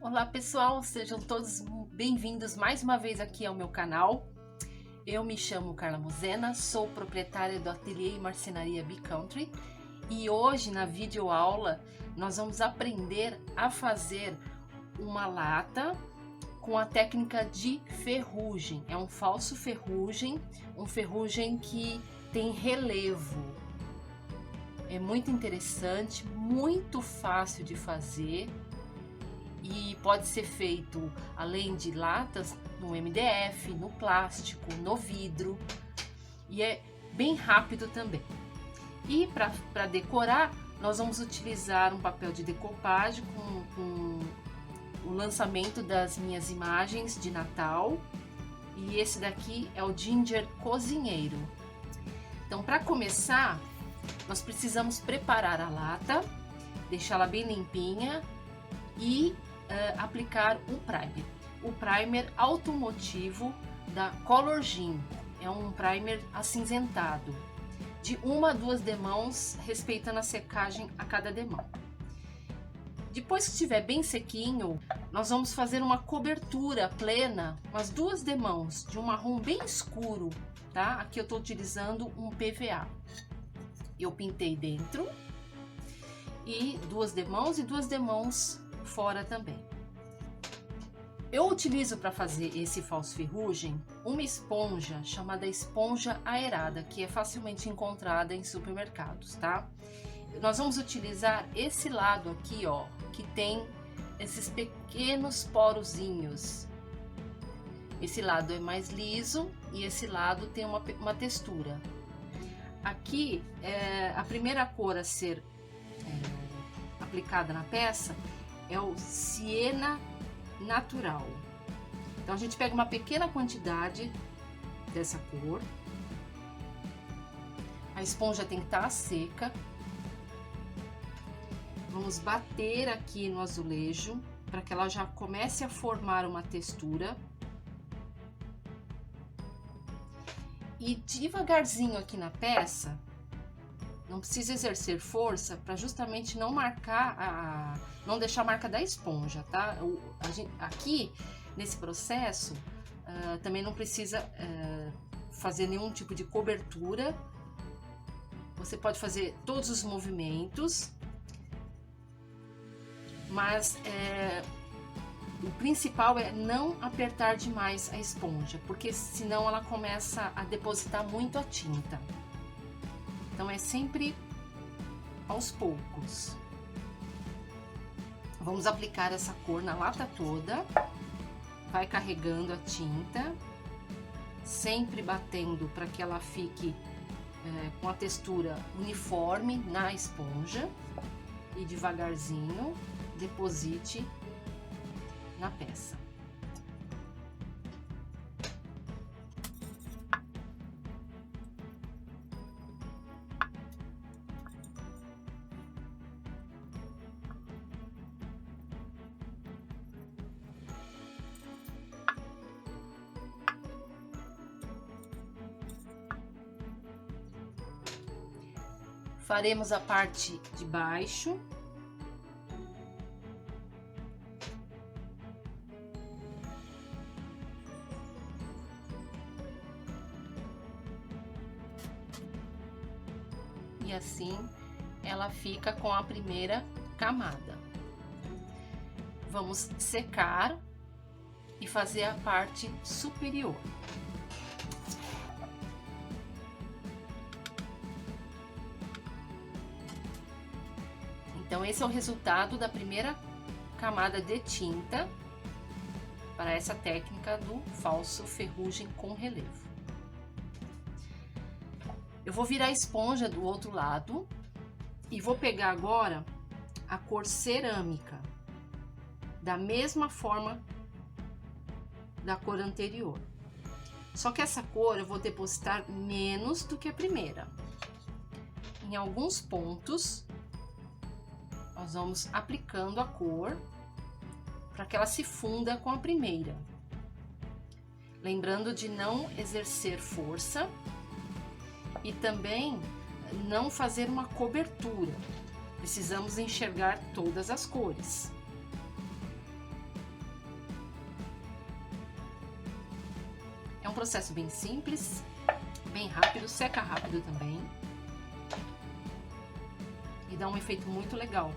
Olá pessoal, sejam todos bem-vindos mais uma vez aqui ao meu canal. Eu me chamo Carla Muzena, sou proprietária do ateliê e marcenaria Bee-Country e hoje na videoaula nós vamos aprender a fazer uma lata com a técnica de ferrugem. É um falso ferrugem, um ferrugem que tem relevo. É muito interessante, muito fácil de fazer. E pode ser feito, além de latas, no MDF, no plástico, no vidro. E é bem rápido também. E para decorar, nós vamos utilizar um papel de decopagem com o lançamento das minhas imagens de Natal. E esse daqui é o Ginger Cozinheiro. Então, para começar, nós precisamos preparar a lata, deixá-la bem limpinha e aplicar um primer. O primer automotivo da Color Gin. É um primer acinzentado, de 1 a 2 demãos, respeitando a secagem a cada demão. Depois que estiver bem sequinho, nós vamos fazer uma cobertura plena, umas 2 demãos, de um marrom bem escuro, tá? Aqui eu estou utilizando um PVA. Eu pintei dentro, e 2 demãos e 2 demãos fora também. Eu utilizo para fazer esse falso ferrugem uma esponja chamada esponja aerada, que é facilmente encontrada em supermercados, tá? Nós vamos utilizar esse lado aqui, ó, que tem esses pequenos porozinhos. Esse lado é mais liso e esse lado tem uma textura. Aqui, a primeira cor a ser aplicada na peça é o Siena Natural. Então a gente pega uma pequena quantidade dessa cor. A esponja tem que estar seca. Vamos bater aqui no azulejo para que ela já comece a formar uma textura. E devagarzinho aqui na peça, não precisa exercer força para justamente não marcar não deixar a marca da esponja, tá? Aqui nesse processo também não precisa fazer nenhum tipo de cobertura. Você pode fazer todos os movimentos, mas o principal é não apertar demais a esponja, porque senão ela começa a depositar muito a tinta. Então é sempre aos poucos. Vamos aplicar essa cor na lata toda. Vai carregando a tinta, sempre batendo para que ela fique com a textura uniforme na esponja. E devagarzinho deposite na peça. Faremos a parte de baixo. E assim ela fica com a primeira camada. Vamos secar e fazer a parte superior. Então esse é o resultado da primeira camada de tinta para essa técnica do falso ferrugem com relevo. Eu vou virar a esponja do outro lado e vou pegar agora a cor cerâmica, da mesma forma da cor anterior. Só que essa cor eu vou depositar menos do que a primeira. Em alguns pontos, nós vamos aplicando a cor para que ela se funda com a primeira. Lembrando de não exercer força e também não fazer uma cobertura. Precisamos enxergar todas as cores. processo bem simples, bem rápido, seca rápido também. E dá um efeito muito legal.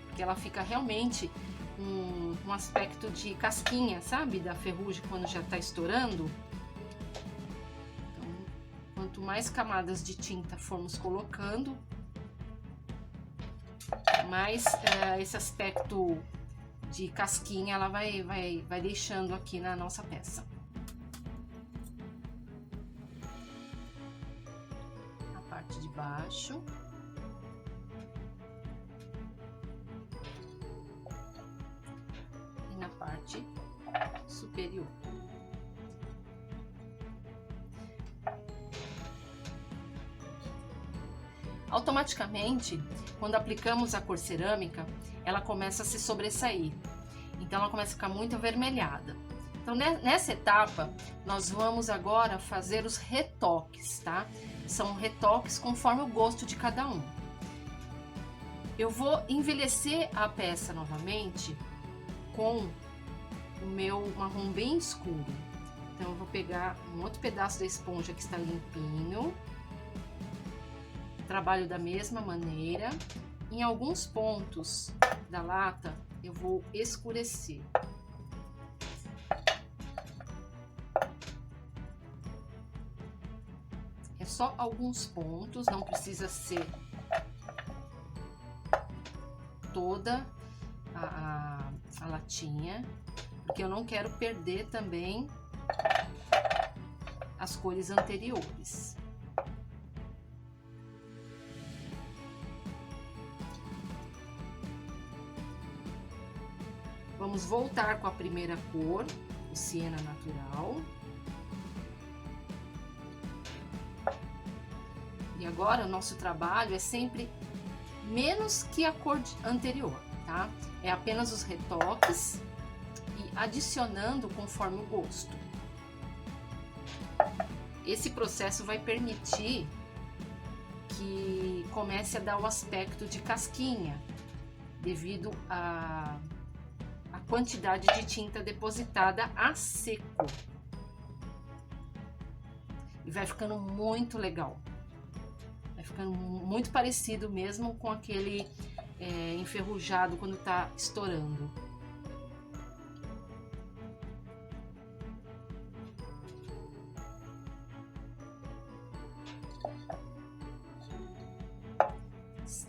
Porque ela fica realmente um aspecto de casquinha, sabe? Da ferrugem quando já tá estourando. Então, quanto mais camadas de tinta formos colocando, mais esse aspecto de casquinha ela vai deixando aqui na nossa peça. A parte de baixo. E na parte superior. Automaticamente, quando aplicamos a cor cerâmica, ela começa a se sobressair. Então ela começa a ficar muito avermelhada. Então nessa etapa, nós vamos agora fazer os retoques, tá? São retoques conforme o gosto de cada um. Eu vou envelhecer a peça novamente com o meu marrom bem escuro. Então eu vou pegar um outro pedaço da esponja que está limpinho. Trabalho da mesma maneira. Em alguns pontos da lata eu vou escurecer. É só alguns pontos, não precisa ser toda a latinha, porque eu não quero perder também as cores anteriores. Vamos voltar com a primeira cor, o siena natural. E agora o nosso trabalho é sempre menos que a cor anterior, tá? É apenas os retoques e adicionando conforme o gosto. Esse processo vai permitir que comece a dar o aspecto de casquinha, devido a quantidade de tinta depositada a seco. E vai ficando muito legal. Vai ficando muito parecido mesmo com aquele enferrujado quando tá estourando.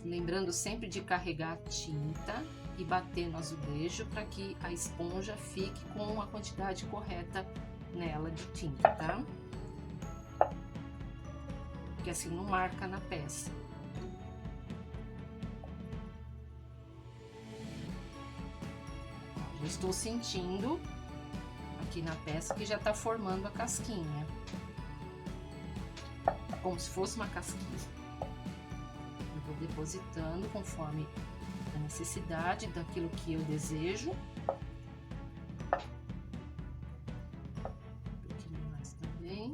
Lembrando sempre de carregar a tinta e bater no azulejo para que a esponja fique com a quantidade correta nela de tinta, tá? Porque assim não marca na peça. Já estou sentindo aqui na peça que já tá formando a casquinha. Como se fosse uma casquinha. Eu vou depositando conforme a necessidade daquilo que eu desejo. Um pouquinho mais também.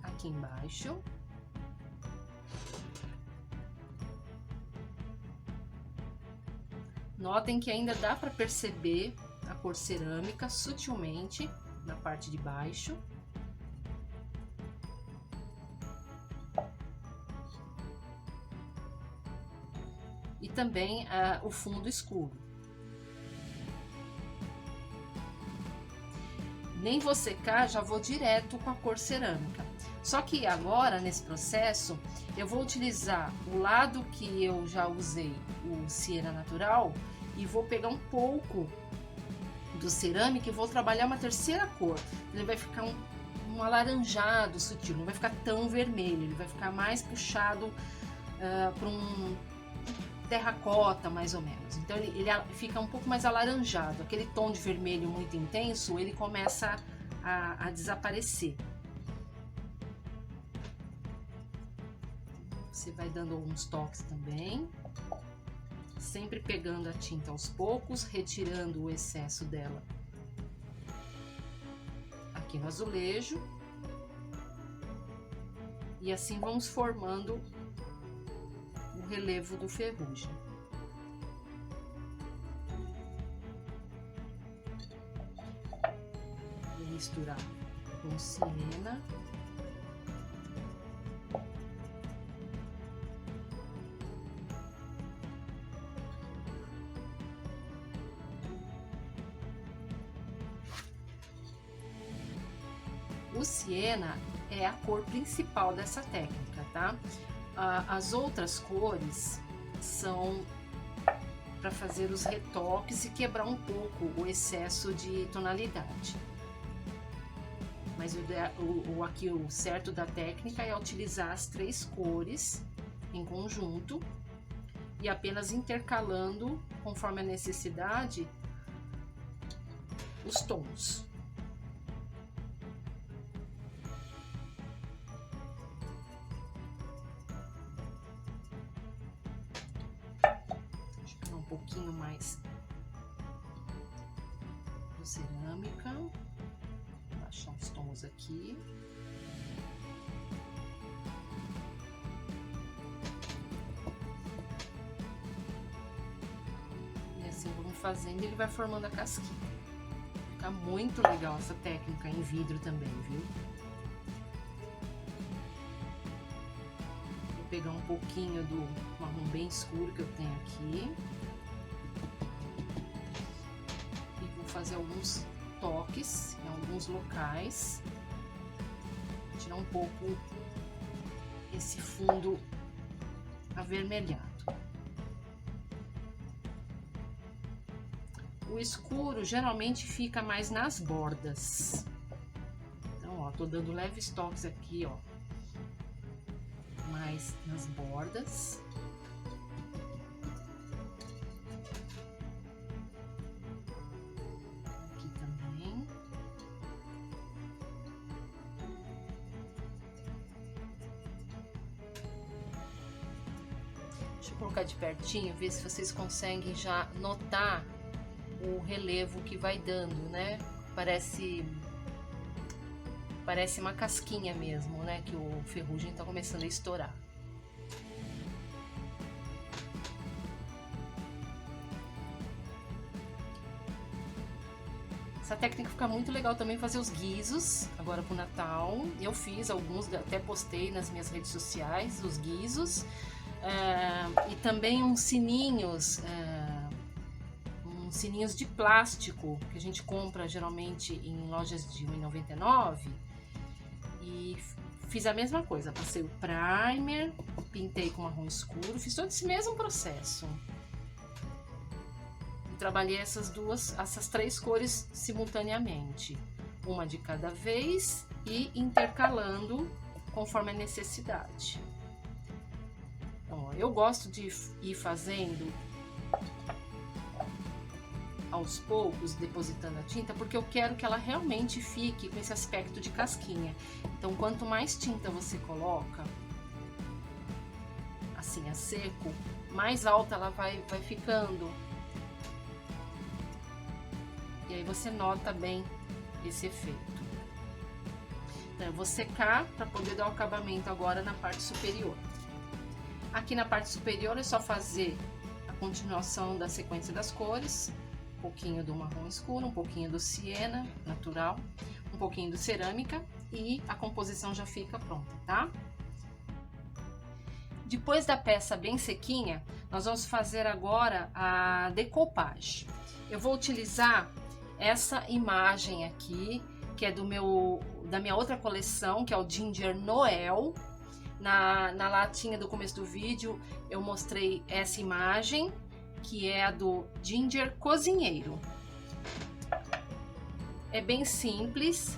Aqui embaixo. Notem que ainda dá para perceber a cor cerâmica sutilmente na parte de baixo. E também o fundo escuro. Nem vou secar, já vou direto com a cor cerâmica. Só que agora, nesse processo, eu vou utilizar o lado que eu já usei, o siena natural, e vou pegar um pouco do cerâmica e vou trabalhar uma terceira cor. Ele vai ficar um alaranjado sutil, não vai ficar tão vermelho, ele vai ficar mais puxado para um terracota, mais ou menos. Então ele fica um pouco mais alaranjado. Aquele tom de vermelho muito intenso, ele começa a desaparecer. Você vai dando alguns toques também, sempre pegando a tinta aos poucos, retirando o excesso dela aqui no azulejo. E assim vamos formando o relevo do ferrugem. misturar com siena. O siena é a cor principal dessa técnica, tá? As outras cores são para fazer os retoques e quebrar um pouco o excesso de tonalidade. Mas aqui o certo da técnica é utilizar as 3 cores em conjunto e apenas intercalando, conforme a necessidade, os tons. Um pouquinho mais de cerâmica, vou baixar os tons aqui. E assim vamos fazendo, ele vai formando a casquinha. Fica muito legal essa técnica em vidro também, viu? Vou pegar um pouquinho do marrom bem escuro que eu tenho aqui. Fazer alguns toques em alguns locais, tirar um pouco esse fundo avermelhado. O escuro geralmente fica mais nas bordas, então ó, tô dando leves toques aqui, ó, mais nas bordas. Deixa eu colocar de pertinho, ver se vocês conseguem já notar o relevo que vai dando, né? Parece uma casquinha mesmo, né? Que o ferrugem tá começando a estourar. Essa técnica fica muito legal também fazer os guizos, agora pro Natal. Eu fiz alguns, até postei nas minhas redes sociais, os guizos. E também uns sininhos de plástico que a gente compra geralmente em lojas de R$1,99, e fiz a mesma coisa, passei o primer, pintei com marrom escuro, fiz todo esse mesmo processo e trabalhei essas 3 cores simultaneamente, uma de cada vez e intercalando conforme a necessidade. Eu gosto de ir fazendo aos poucos, depositando a tinta, porque eu quero que ela realmente fique com esse aspecto de casquinha. Então, quanto mais tinta você coloca, assim, a seco, mais alta ela vai ficando. E aí você nota bem esse efeito. Então, eu vou secar para poder dar o acabamento agora na parte superior. Aqui na parte superior é só fazer a continuação da sequência das cores, um pouquinho do marrom escuro, um pouquinho do siena natural, um pouquinho do cerâmica e a composição já fica pronta, tá? Depois da peça bem sequinha, nós vamos fazer agora a decoupage. Eu vou utilizar essa imagem aqui, que é da minha outra coleção, que é o Ginger Noel. Na latinha do começo do vídeo eu mostrei essa imagem, que é a do Ginger Cozinheiro. É bem simples,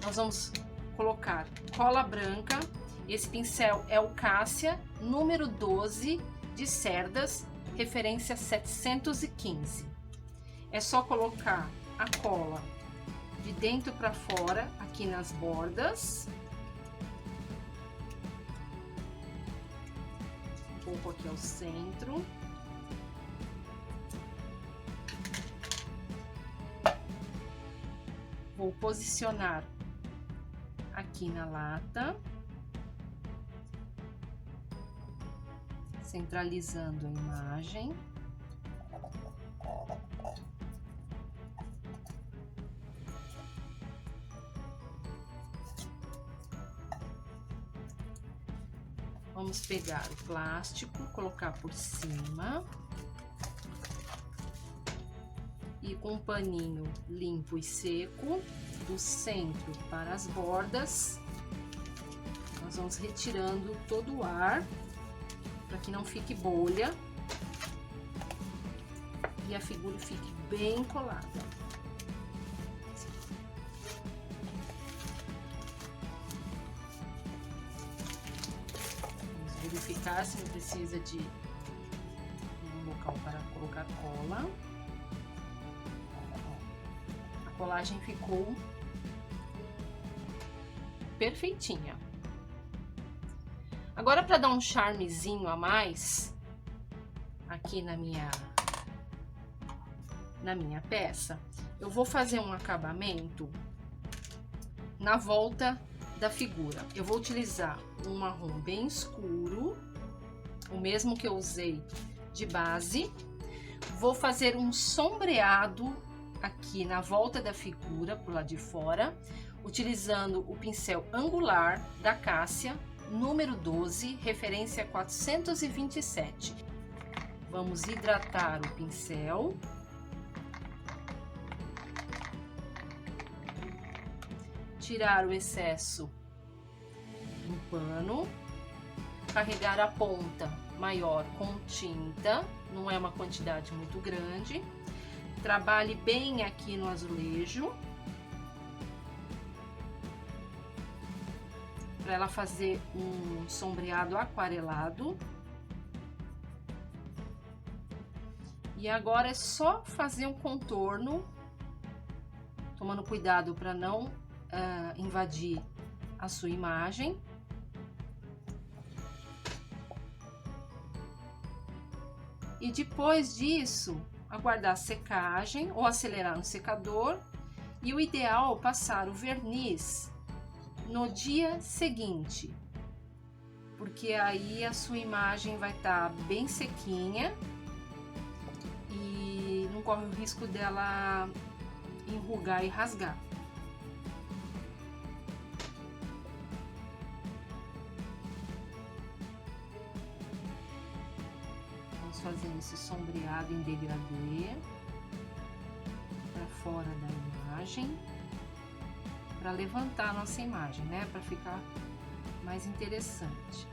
nós vamos colocar cola branca, esse pincel é o Cássia, número 12 de cerdas, referência 715. É só colocar a cola de dentro para fora, aqui nas bordas, pouco aqui ao centro. Vou posicionar aqui na lata, centralizando a imagem. Vamos pegar o plástico, colocar por cima. E com um paninho limpo e seco, do centro para as bordas, nós vamos retirando todo o ar, para que não fique bolha e a figura fique bem colada. Vamos verificar se não precisa de um local para colocar cola. A colagem ficou perfeitinha. Agora, para dar um charmezinho a mais aqui na minha peça, eu vou fazer um acabamento na volta da figura. Eu vou utilizar um marrom bem escuro, o mesmo que eu usei de base. Vou fazer um sombreado aqui na volta da figura, pro lado de fora, utilizando o pincel angular da Cássia, número 12, referência 427. Vamos hidratar o pincel. Tirar o excesso no pano. Carregar a ponta maior com tinta, não é uma quantidade muito grande. Trabalhe bem aqui no azulejo, para ela fazer um sombreado aquarelado. E agora é só fazer um contorno, tomando cuidado para não invadir a sua imagem. E depois disso, aguardar a secagem ou acelerar no secador, e o ideal é passar o verniz no dia seguinte, porque aí a sua imagem vai estar bem sequinha e não corre o risco dela enrugar e rasgar. Fazendo esse sombreado em degradê para fora da imagem, para levantar a nossa imagem, né? Para ficar mais interessante.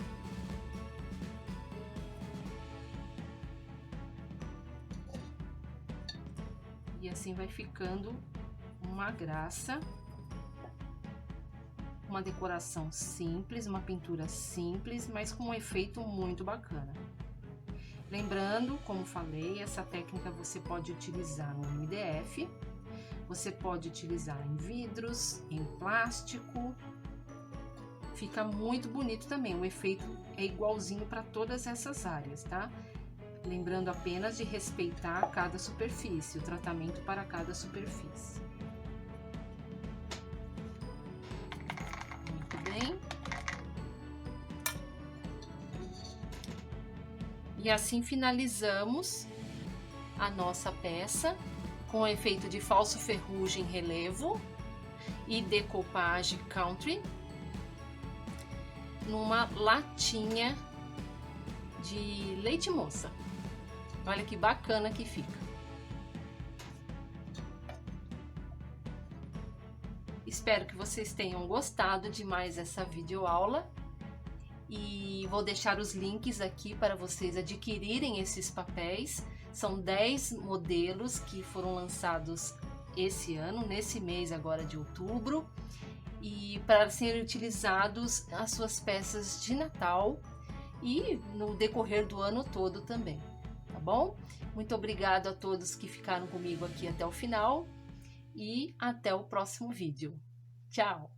E assim vai ficando uma graça, uma decoração simples, uma pintura simples, mas com um efeito muito bacana. Lembrando, como falei, essa técnica você pode utilizar no MDF, você pode utilizar em vidros, em plástico, fica muito bonito também, o efeito é igualzinho para todas essas áreas, tá? Lembrando apenas de respeitar cada superfície, o tratamento para cada superfície. Muito bem. E assim finalizamos a nossa peça com o efeito de falso ferrugem relevo e decoupage country numa latinha de leite moça. Olha que bacana que fica. Espero que vocês tenham gostado de mais essa videoaula. E vou deixar os links aqui para vocês adquirirem esses papéis. São 10 modelos que foram lançados esse ano, nesse mês agora de outubro, e para serem utilizados as suas peças de Natal e no decorrer do ano todo também, tá bom? Muito obrigado a todos que ficaram comigo aqui até o final e até o próximo vídeo. Tchau!